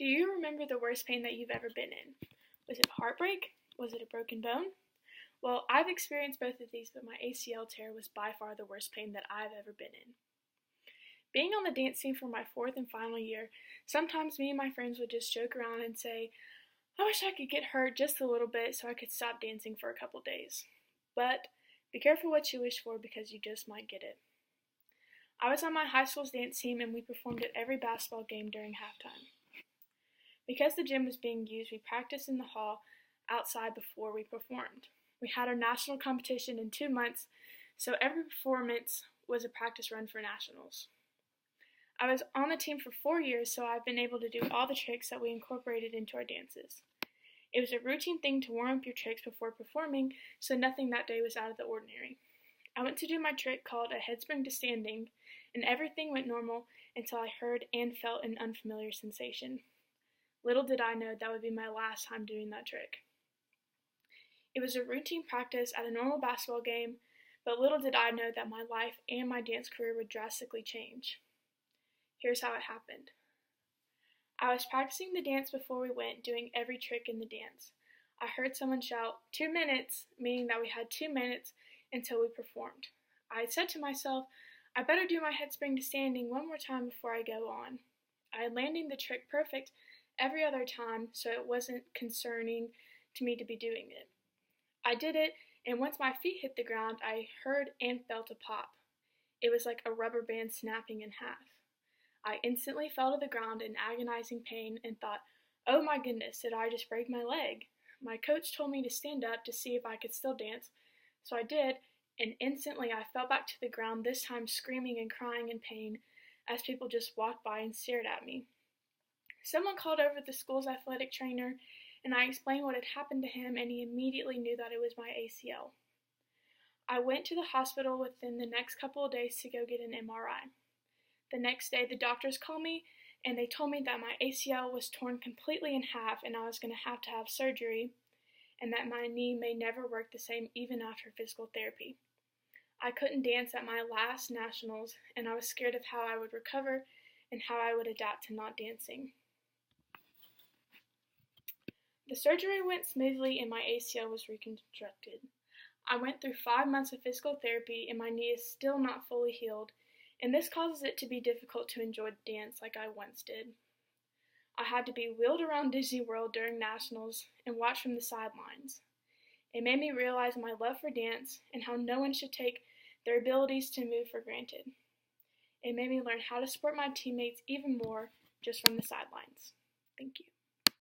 Do you remember the worst pain that you've ever been in? Was it heartbreak? Was it a broken bone? Well, I've experienced both of these, but my ACL tear was by far the worst pain that I've ever been in. Being on the dance team for my fourth and final year, sometimes me and my friends would just joke around and say, I wish I could get hurt just a little bit so I could stop dancing for a couple days. But be careful what you wish for because you just might get it. I was on my high school's dance team and we performed at every basketball game during halftime. Because the gym was being used, we practiced in the hall outside before we performed. We had our national competition in 2 months, so every performance was a practice run for nationals. I was on the team for 4 years, so I've been able to do all the tricks that we incorporated into our dances. It was a routine thing to warm up your tricks before performing, so nothing that day was out of the ordinary. I went to do my trick called a headspring to standing, and everything went normal until I heard and felt an unfamiliar sensation. Little did I know that would be my last time doing that trick. It was a routine practice at a normal basketball game, but little did I know that my life and my dance career would drastically change. Here's how it happened. I was practicing the dance before we went, doing every trick in the dance. I heard someone shout, 2 minutes, meaning that we had 2 minutes until we performed. I said to myself, I better do my headspring to standing one more time before I go on. I had landing the trick perfect every other time, so it wasn't concerning to me to be doing it. I did it, and once my feet hit the ground, I heard and felt a pop. It was like a rubber band snapping in half. I instantly fell to the ground in agonizing pain and thought, oh my goodness, did I just break my leg? My coach told me to stand up to see if I could still dance, so I did, and instantly I fell back to the ground, this time screaming and crying in pain as people just walked by and stared at me. Someone called over the school's athletic trainer, and I explained what had happened to him, and he immediately knew that it was my ACL. I went to the hospital within the next couple of days to go get an MRI. The next day, the doctors called me, and they told me that my ACL was torn completely in half, and I was going to have surgery, and that my knee may never work the same even after physical therapy. I couldn't dance at my last nationals, and I was scared of how I would recover and how I would adapt to not dancing. The surgery went smoothly and my ACL was reconstructed. I went through 5 months of physical therapy and my knee is still not fully healed, and this causes it to be difficult to enjoy dance like I once did. I had to be wheeled around Disney World during nationals and watch from the sidelines. It made me realize my love for dance and how no one should take their abilities to move for granted. It made me learn how to support my teammates even more just from the sidelines. Thank you.